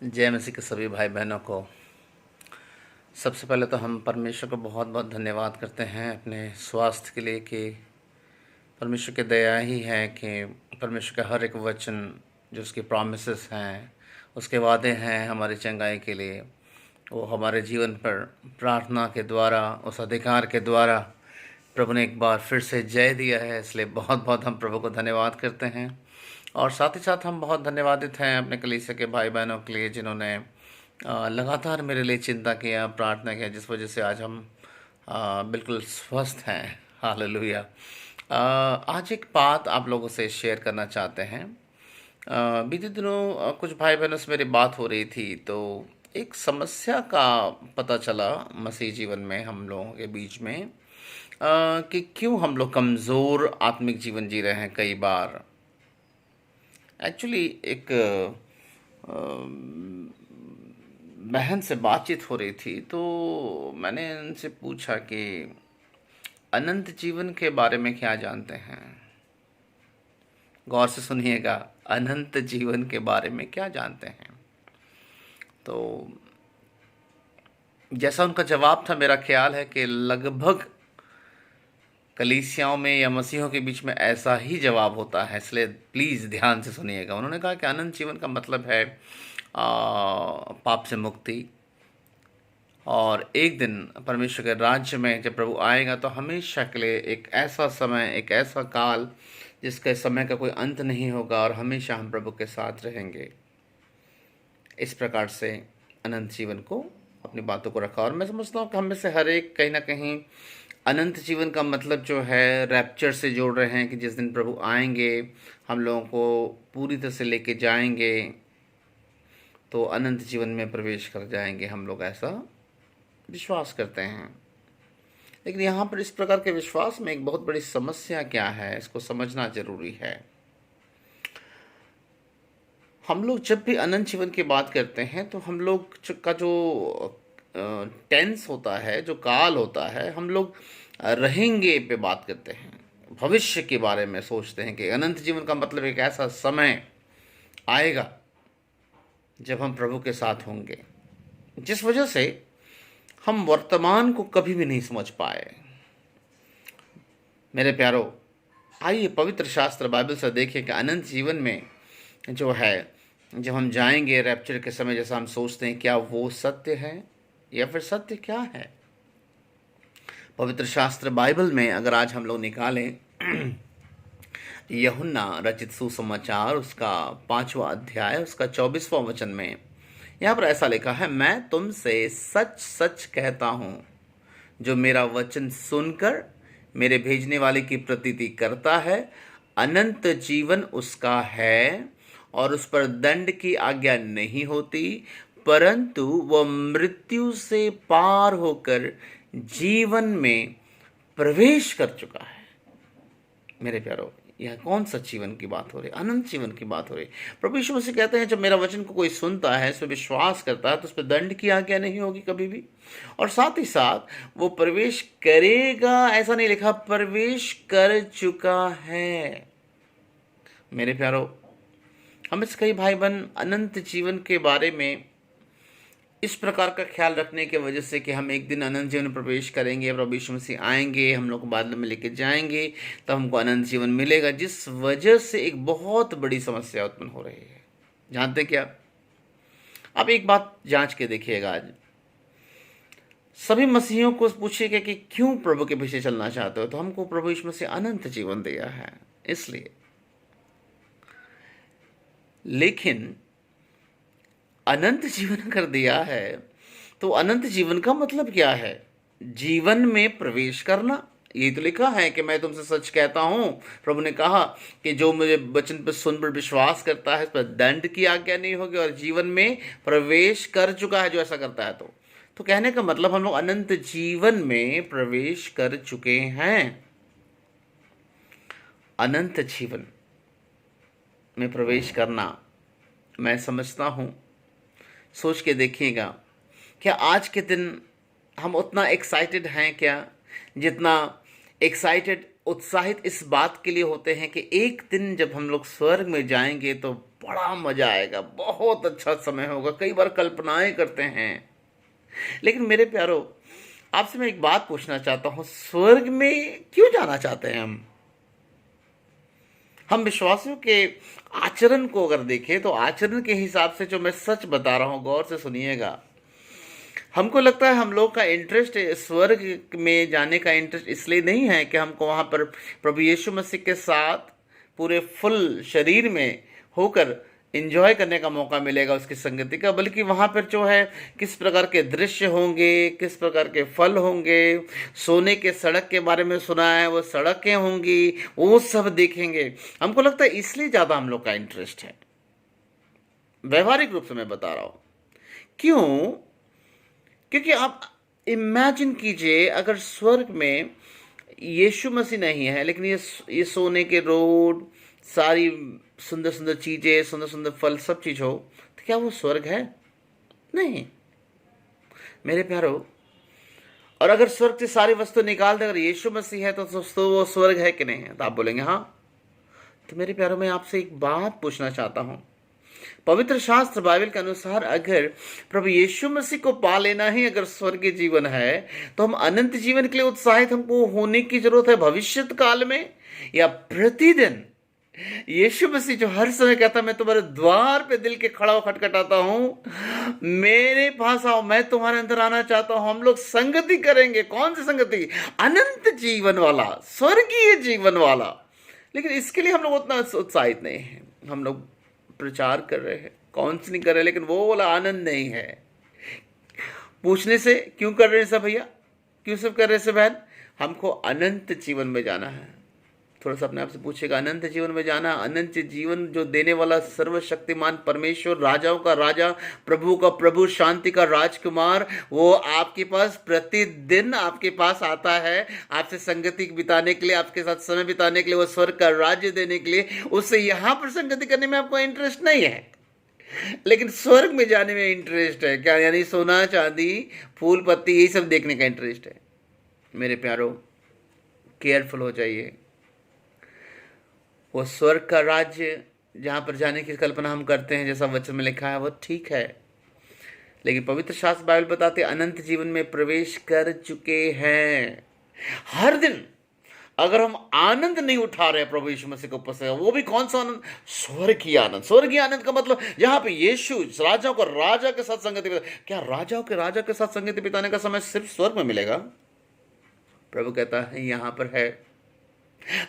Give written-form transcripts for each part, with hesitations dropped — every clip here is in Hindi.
जय मसीह के सभी भाई बहनों को। सबसे पहले तो हम परमेश्वर को बहुत बहुत धन्यवाद करते हैं अपने स्वास्थ्य के लिए कि परमेश्वर की दया ही है कि परमेश्वर का हर एक वचन जो उसकी प्रॉमिसेस हैं, उसके वादे हैं हमारी चंगाई के लिए, वो हमारे जीवन पर प्रार्थना के द्वारा, उस अधिकार के द्वारा प्रभु ने एक बार फिर से जय दिया है। इसलिए बहुत बहुत हम प्रभु को धन्यवाद करते हैं। और साथ ही साथ हम बहुत धन्यवादित हैं अपने कलीसिया के भाई बहनों के लिए जिन्होंने लगातार मेरे लिए चिंता किया, प्रार्थना किया, जिस वजह से आज हम बिल्कुल स्वस्थ हैं। हालेलुया। आज एक बात आप लोगों से शेयर करना चाहते हैं। बीते दिनों कुछ भाई बहनों से मेरी बात हो रही थी, तो एक समस्या का पता चला मसीह जीवन में हम लोगों के बीच में, कि क्यों हम लोग कमज़ोर आत्मिक जीवन जी रहे हैं कई बार। एक्चुअली एक बहन से बातचीत हो रही थी, तो मैंने उनसे पूछा कि अनंत जीवन के बारे में क्या जानते हैं। गौर से सुनिएगा, अनंत जीवन के बारे में क्या जानते हैं। तो जैसा उनका जवाब था, मेरा ख्याल है कि लगभग कलीसियाओं में या मसीहों के बीच में ऐसा ही जवाब होता है, इसलिए प्लीज़ ध्यान से सुनिएगा। उन्होंने कहा कि अनंत जीवन का मतलब है पाप से मुक्ति, और एक दिन परमेश्वर के राज्य में जब प्रभु आएगा तो हमेशा के लिए एक ऐसा समय, एक ऐसा काल जिसके समय का कोई अंत नहीं होगा, और हमेशा हम प्रभु के साथ रहेंगे। इस प्रकार से अनंत जीवन को अपनी बातों को रखा। और मैं समझता हूँ कि हम में से हर एक कहीं ना कहीं अनंत जीवन का मतलब जो है रैप्चर से जोड़ रहे हैं, कि जिस दिन प्रभु आएंगे हम लोगों को पूरी तरह से लेके जाएंगे, तो अनंत जीवन में प्रवेश कर जाएंगे हम लोग, ऐसा विश्वास करते हैं। लेकिन यहाँ पर इस प्रकार के विश्वास में एक बहुत बड़ी समस्या क्या है, इसको समझना जरूरी है। हम लोग जब भी अनंत जीवन की बात करते हैं तो हम लोग का जो टेंस होता है, जो काल होता है, हम लोग रहेंगे पे बात करते हैं, भविष्य के बारे में सोचते हैं कि अनंत जीवन का मतलब एक ऐसा समय आएगा जब हम प्रभु के साथ होंगे, जिस वजह से हम वर्तमान को कभी भी नहीं समझ पाए। मेरे प्यारो, आइए पवित्र शास्त्र बाइबल से देखिए कि अनंत जीवन में जो है, जब हम जाएंगे रैप्चर के समय, जैसा हम सोचते हैं, क्या वो सत्य है या फिर सत्य क्या है। पवित्र शास्त्र बाइबल में अगर आज हम लोग निकालें यूहन्ना रचित सुसमाचार, उसका 5वां अध्याय, उसका 24वां वचन में यहाँ पर ऐसा लिखा है, मैं तुमसे सच सच कहता हूँ, जो मेरा वचन सुनकर मेरे भेजने वाले की प्रतीति करता है, अनंत जीवन उसका है, और उस पर दंड की आज्ञा नहीं होती, परंतु वह मृत्यु से पार होकर जीवन में प्रवेश कर चुका है। मेरे प्यारो, यह कौन सा जीवन की बात हो रही है? अनंत जीवन की बात हो रही है। प्रभु यीशु मसीह कहते हैं, जब मेरा वचन को कोई सुनता है, इस पर विश्वास करता है, तो उस पर दंड की आज्ञा नहीं होगी कभी भी, और साथ ही साथ वो प्रवेश करेगा। ऐसा नहीं लिखा, प्रवेश कर चुका है। मेरे प्यारो, हम इस कई भाई बहन अनंत जीवन के बारे में इस प्रकार का ख्याल रखने की वजह से कि हम एक दिन अनंत जीवन में प्रवेश करेंगे, प्रभु यीशु मसीह आएंगे, हम लोग को बादल में लेके जाएंगे, तब हमको अनंत जीवन मिलेगा, जिस वजह से एक बहुत बड़ी समस्या उत्पन्न हो रही है। जानते क्या? अब एक बात जांच के देखिएगा, आज सभी मसीहियों को पूछिएगा कि क्यों प्रभु के पीछे चलना चाहते हो, तो हमको प्रभु यीशु मसीह अनंत जीवन दिया है इसलिए। लेकिन अनंत जीवन अगर दिया है, तो अनंत जीवन का मतलब क्या है? जीवन में प्रवेश करना। यही तो लिखा है कि मैं तुमसे सच कहता हूं, प्रभु ने कहा कि जो मुझे वचन पर सुन पर विश्वास करता है, इस पर दंड की आज्ञा नहीं होगी, और जीवन में प्रवेश कर चुका है जो ऐसा करता है। तो कहने का मतलब हम लोग अनंत जीवन में प्रवेश कर चुके हैं। अनंत जीवन में प्रवेश करना, मैं समझता हूं, सोच के देखिएगा, क्या आज के दिन हम उतना एक्साइटेड हैं क्या, जितना एक्साइटेड उत्साहित इस बात के लिए होते हैं कि एक दिन जब हम लोग स्वर्ग में जाएंगे तो बड़ा मजा आएगा, बहुत अच्छा समय होगा, कई बार कल्पनाएं करते हैं। लेकिन मेरे प्यारो, आपसे मैं एक बात पूछना चाहता हूं, स्वर्ग में क्यों जाना चाहते हैं हम विश्वासियों के आचरण को अगर देखें तो आचरण के हिसाब से जो मैं सच बता रहा हूं, गौर से सुनिएगा। हमको लगता है हम लोग का इंटरेस्ट स्वर्ग में जाने का इंटरेस्ट इसलिए नहीं है कि हमको वहां पर प्रभु यीशु मसीह के साथ पूरे फुल शरीर में होकर एंजॉय करने का मौका मिलेगा उसकी संगति का, बल्कि वहां पर जो है किस प्रकार के दृश्य होंगे, किस प्रकार के फल होंगे, सोने के सड़क के बारे में सुना है, वो सड़कें होंगी, वो सब देखेंगे। हमको लगता है इसलिए ज़्यादा हम लोग का इंटरेस्ट है। व्यवहारिक रूप से मैं बता रहा हूँ क्यों, क्योंकि आप इमेजिन कीजिए अगर स्वर्ग में यीशु मसीह नहीं है, लेकिन ये सोने के रोड, सारी सुंदर सुंदर चीजें, सुंदर सुंदर फल, सब चीज हो, तो क्या वो स्वर्ग है? नहीं मेरे प्यारो। और अगर स्वर्ग से सारी वस्तु निकाल दे, अगर यीशु मसीह है तो दोस्तों वो स्वर्ग है कि नहीं है? तो आप बोलेंगे हाँ। तो मेरे प्यारो, मैं आपसे एक बात पूछना चाहता हूं, पवित्र शास्त्र बाइबल के अनुसार अगर प्रभु यीशु मसीह को पा लेना ही अगर स्वर्गीय जीवन है, तो हम अनंत जीवन के लिए उत्साहित हमको होने की जरूरत है भविष्य काल में, या प्रतिदिन यीशु मसीह जो हर समय कहता मैं तुम्हारे द्वार पे दिल के खड़ा हो खटखटाता हूं, मेरे पास आओ, मैं तुम्हारे अंदर आना चाहता हूं, हम लोग संगति करेंगे। कौन सी संगति? अनंत जीवन वाला, स्वर्गीय जीवन वाला। लेकिन इसके लिए हम लोग उतना उत्साहित नहीं है। हम लोग प्रचार कर रहे हैं, काउंसलिंग कर रहे हैं, लेकिन वो वाला आनंद नहीं है। पूछने से क्यों कर रहे हैं सब भैया, क्यों सब कर रहे हैं सब बहन? हमको अनंत जीवन में जाना है। थोड़ा सा अपने आप से पूछेगा, अनंत जीवन में जाना, अनंत जीवन जो देने वाला सर्वशक्तिमान परमेश्वर, राजाओं का राजा, प्रभु का प्रभु, शांति का राजकुमार, वो आपके पास प्रतिदिन आपके पास आता है आपसे संगति बिताने के लिए, आपके साथ समय बिताने के लिए, वो स्वर्ग का राज्य देने के लिए। उससे यहां पर संगति करने में आपको इंटरेस्ट नहीं है, लेकिन स्वर्ग में जाने में इंटरेस्ट है। क्या यानी सोना चांदी फूल पत्ती यही सब देखने का इंटरेस्ट है। मेरे प्यारो, केयरफुल हो जाइए। वो स्वर्ग का राज्य जहाँ पर जाने की कल्पना हम करते हैं, जैसा वचन में लिखा है, वो ठीक है, लेकिन पवित्र शास्त्र बाइबल बताते अनंत जीवन में प्रवेश कर चुके हैं। हर दिन अगर हम आनंद नहीं उठा रहे प्रभु यीशु मसीह को उपस्थित, वो भी कौन सा आनंद? स्वर्गीय आनंद। स्वर्गीय आनंद का मतलब जहां पे यीशु राजाओं को राजा के साथ संगति बिता, क्या राजाओं के राजा के साथ संगति बिताने का समय सिर्फ स्वर्ग में मिलेगा? प्रभु कहता है यहां पर है।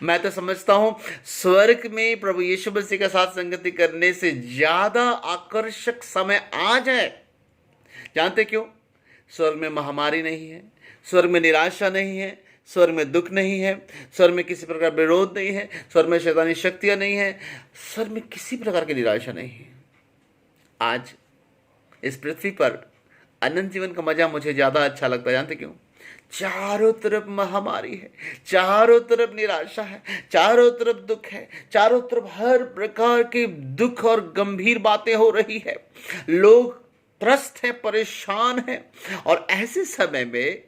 मैं तो समझता हूं स्वर्ग में प्रभु यीशु मसीह के साथ संगति करने से ज्यादा आकर्षक समय आज है। जानते क्यों? स्वर्ग में महामारी नहीं है, स्वर्ग में निराशा नहीं है, स्वर्ग में दुख नहीं है, स्वर्ग में किसी प्रकार विरोध नहीं है, स्वर्ग में शैतानी शक्तियां नहीं है, स्वर्ग में किसी प्रकार की निराशा नहीं है। आज इस पृथ्वी पर अनंत जीवन का मजा मुझे ज्यादा अच्छा लगता है। जानते क्यों? चारों तरफ महामारी है, चारों तरफ निराशा है, चारों तरफ दुख है, चारों तरफ हर प्रकार की दुख और गंभीर बातें हो रही है, लोग त्रस्त है, परेशान है। और ऐसे समय में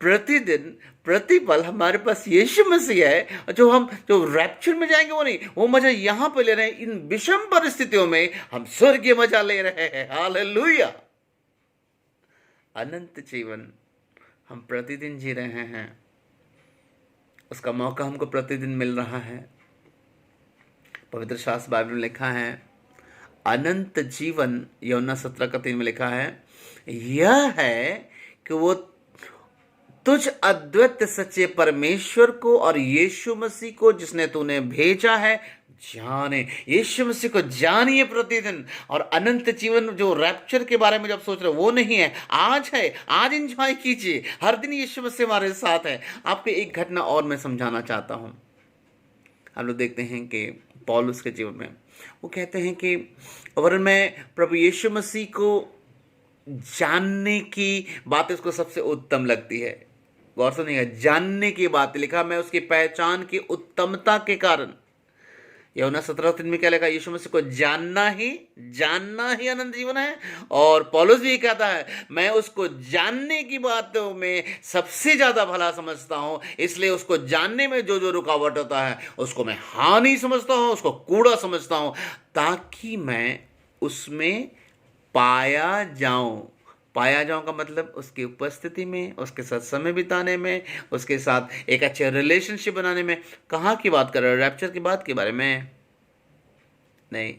प्रतिदिन प्रतिपल हमारे पास यीशु मसीह है, जो रैप्चर में जाएंगे वो नहीं, वो मजा यहां पर ले रहे हैं। इन विषम परिस्थितियों में हम स्वर्गीय मजा ले रहे हैं। हालेलुया। अनंत जीवन हम प्रतिदिन जी रहे हैं, उसका मौका हमको प्रतिदिन मिल रहा है। पवित्र शास्त्र बाइबल में लिखा है अनंत जीवन, यूहन्ना 17:3 में लिखा है, यह है कि वो तुझ अद्वितीय सच्चे परमेश्वर को और यीशु मसीह को जिसने तूने भेजा है जाने। यीशु मसीह को जानिए प्रतिदिन। और अनंत जीवन जो रैप्चर के बारे में जब सोच रहे हो वो नहीं है, आज है, आज एंजॉय कीजिए। हर दिन यीशु मसीह हमारे साथ है। आपको एक घटना और मैं समझाना चाहता हूं। हम लोग देखते हैं कि पौलुस के जीवन में वो कहते हैं कि अगर मैं प्रभु यीशु मसीह को जानने की बात उसको सबसे उत्तम लगती है। गौर सुनिएगा, जानने की बात लिखा, मैं उसकी पहचान की उत्तमता के कारण यूहन्ना 17:3 में क्या लिखा? यीशु मसीह को जानना ही अनंत जीवन है। और पौलुस भी कहता है, मैं उसको जानने की बातों में सबसे ज्यादा भला समझता हूं, इसलिए उसको जानने में जो जो रुकावट होता है उसको मैं हानि समझता हूं, उसको कूड़ा समझता हूं, ताकि मैं उसमें पाया जाऊं का मतलब उसकी उपस्थिति में, उसके साथ समय बिताने में, उसके साथ एक अच्छे रिलेशनशिप बनाने में। कहाँ की बात कर रहे हो? रैप्चर की बात के बारे में नहीं।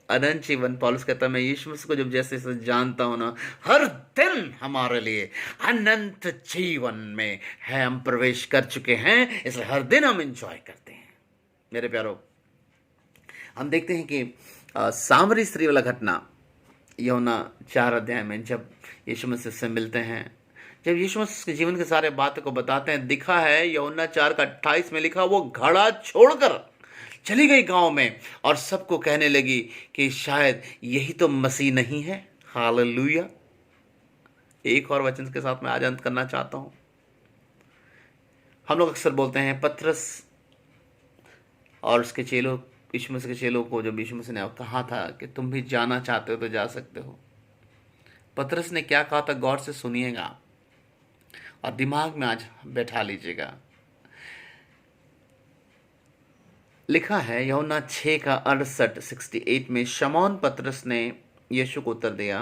अनंत जीवन, पौलुस कहता है, मैं यीशु मसीह को जब जैसे जैसे जानता हूं ना, हर दिन हमारे लिए अनंत जीवन में है, हम प्रवेश कर चुके हैं, इसलिए हर दिन हम एंजॉय करते हैं। मेरे प्यारो, हम देखते हैं कि सामरी स्त्री वाला घटना यूहन्ना 4 अध्याय में जब यीशु मसीह से मिलते हैं, जब यीशु मसीह के जीवन के सारे बातों को बताते हैं, दिखा है यूहन्ना 4:28 में लिखा, वो घड़ा छोड़कर चली गई गांव में और सबको कहने लगी कि शायद यही तो मसीह नहीं है। हालेलुया। एक और वचन के साथ मैं आज अंत करना चाहता हूं। हम लोग अक्सर बोलते हैं, पतरस और उसके चेलों, यीशु मसीह के चेलों को जब यीशु मसीह ने कहा था कि तुम भी जाना चाहते हो तो जा सकते हो, पतरस ने क्या कहा था? गौर से सुनिएगा और दिमाग में आज बैठा लीजिएगा। लिखा है यूहन्ना 6:68 में, शमौन पतरस ने यीशु को उत्तर दिया,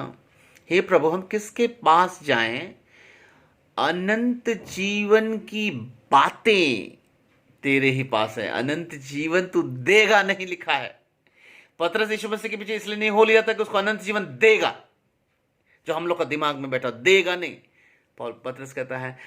हे प्रभु, हम किसके पास जाएं? अनंत जीवन की बातें तेरे ही पास है, अनंत जीवन तू देगा नहीं लिखा है। पतरस यीशु मसीह के पीछे इसलिए नहीं हो लिया था कि उसको अनंत जीवन देगा, जो हम लोग का दिमाग में बैठा, देगा नहीं। पतरस कहता है,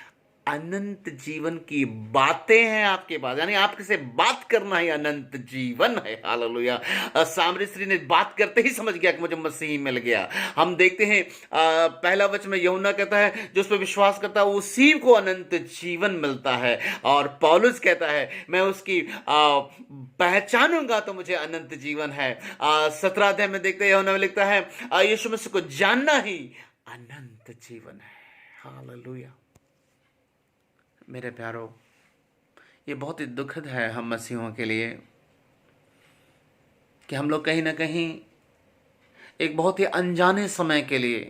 अनंत जीवन की बातें हैं आपके पास, यानी आपके से बात करना ही अनंत जीवन है। हालेलुया। सामरी स्त्री ने बात करते ही समझ गया कि मुझे मसीह मिल गया। हम देखते हैं पहला वचन में यूहन्ना कहता है, जो उस पर विश्वास करता है उसी को अनंत जीवन मिलता है। और पौलुस कहता है, मैं उसकी पहचानूंगा तो मुझे अनंत जीवन है। 17 अध्याय में देखते हैं, यूहन्ना में लिखता है, यीशु मसीह को जानना ही अनंत जीवन है। हालेलुया। मेरे प्यारो, ये बहुत ही दुखद है हम मसीहों के लिए कि हम लोग कहीं ना कहीं एक बहुत ही अनजाने समय के लिए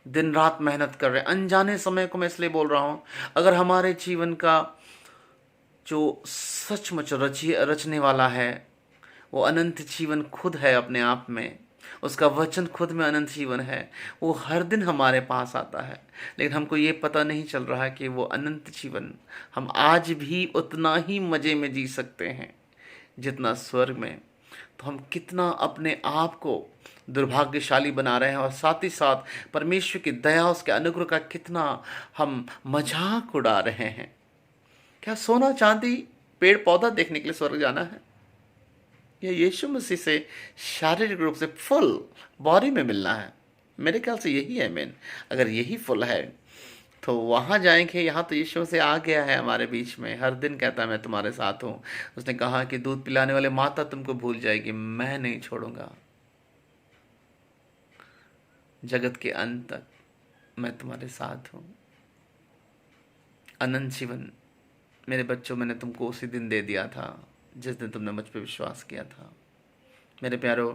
दिन रात मेहनत कर रहे हैं। अनजाने समय को मैं इसलिए बोल रहा हूं, अगर हमारे जीवन का जो सचमुच रचने वाला है वो अनंत जीवन खुद है अपने आप में, उसका वचन खुद में अनंत जीवन है, वो हर दिन हमारे पास आता है, लेकिन हमको ये पता नहीं चल रहा है कि वो अनंत जीवन हम आज भी उतना ही मज़े में जी सकते हैं जितना स्वर्ग में। तो हम कितना अपने आप को दुर्भाग्यशाली बना रहे हैं, और साथ ही साथ परमेश्वर की दया, उसके अनुग्रह का कितना हम मजाक उड़ा रहे हैं। क्या सोना चांदी पेड़ पौधा देखने के लिए स्वर्ग जाना है? या यीशु मसीह से शारीरिक रूप से फुल बॉडी में मिलना है? मेरे ख्याल से यही है मेन। अगर यही फुल है तो वहाँ जाएंगे। यहाँ तो यीशु मसीह आ गया है हमारे बीच में, हर दिन कहता है मैं तुम्हारे साथ हूँ। उसने कहा कि दूध पिलाने वाले माता तुमको भूल जाएगी, मैं नहीं छोड़ूंगा, जगत के अंत तक मैं तुम्हारे साथ हूँ। अनंत जीवन मेरे बच्चों, मैंने तुमको उसी दिन दे दिया था जिस दिन तुमने मुझ पर विश्वास किया था। मेरे प्यारो,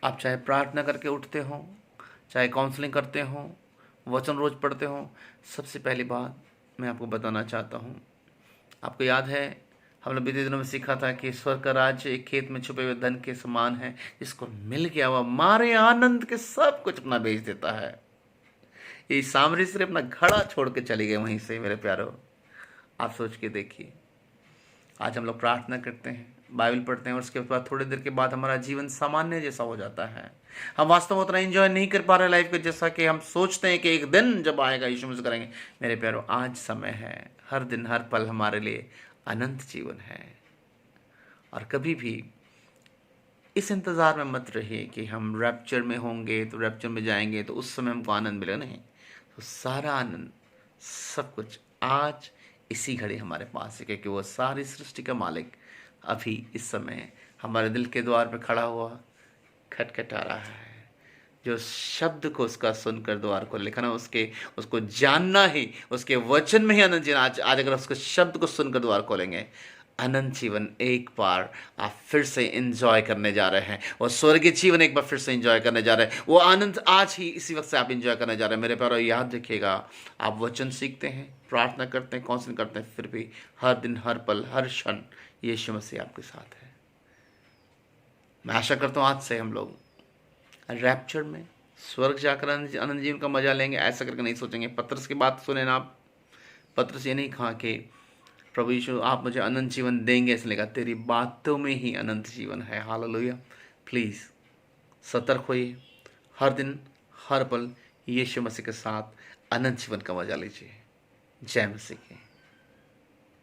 आप चाहे प्रार्थना करके उठते हो, चाहे काउंसलिंग करते हो, वचन रोज पढ़ते हो, सबसे पहली बात मैं आपको बताना चाहता हूँ। आपको याद है हम लोग बीते दिनों में सीखा था कि स्वर्ग का राज्य एक खेत में छुपे हुए धन के समान है, जिसको मिल गया वह मारे आनंद के सब कुछ अपना बेच देता है। ये सामरी से अपना घड़ा छोड़ के चली गई वहीं से। मेरे प्यारो, आप सोच के देखिए, आज हम लोग प्रार्थना करते हैं, बाइबल पढ़ते हैं, और उसके बाद थोड़ी देर के बाद हमारा जीवन सामान्य जैसा हो जाता है। हम वास्तव में उतना एंजॉय नहीं कर पा रहे लाइफ को, जैसा कि हम सोचते हैं कि एक दिन जब आएगा यीशु मसीह करेंगे। मेरे प्यारो, आज समय है, हर दिन हर पल हमारे लिए अनंत जीवन है। और कभी भी इस इंतज़ार में मत रहिए कि हम रैप्चर में होंगे तो रैप्चर में जाएंगे तो उस समय हमको आनंद मिलेगा। नहीं, तो सारा आनंद, सब कुछ आज इसी घड़ी हमारे पास है, क्योंकि वो सारी सृष्टि का मालिक अभी इस समय हमारे दिल के द्वार पर खड़ा हुआ खटखटा रहा है। जो शब्द को उसका सुनकर द्वार को लिखा ना, उसको जानना ही, उसके वचन में ही आनंद जीना। आज अगर उसके शब्द को सुनकर द्वार खोलेंगे, अनंत जीवन एक बार आप फिर से एंजॉय करने जा रहे हैं, और स्वर्गीय जीवन एक बार फिर से एंजॉय करने जा रहे हैं। वो आनंद आज ही इसी वक्त से आप एंजॉय करने जा रहे हैं। मेरे प्यारो, याद रखिएगा, आप वचन सीखते हैं, प्रार्थना करते हैं, काउंसलिंग करते हैं, फिर भी हर दिन, हर पल, हर क्षण यीशु मसीह आपके साथ है। मैं आशा करता हूँ आज से हम लोग रैप्चर में स्वर्ग जाकर अनंत जीवन का मजा लेंगे। ऐसा करके नहीं सोचेंगे। पतरस की बात सुने ना आप। पतरस ये नहीं कहा कि प्रभु यीशु आप मुझे अनंत जीवन देंगे, इसलिए कहा तेरी बातों में ही अनंत जीवन है। हालेलुया। प्लीज़ सतर्क होइए, हर दिन, हर पल यीशु मसीह के साथ अनंत जीवन का मजा लीजिए। जय मसीह की।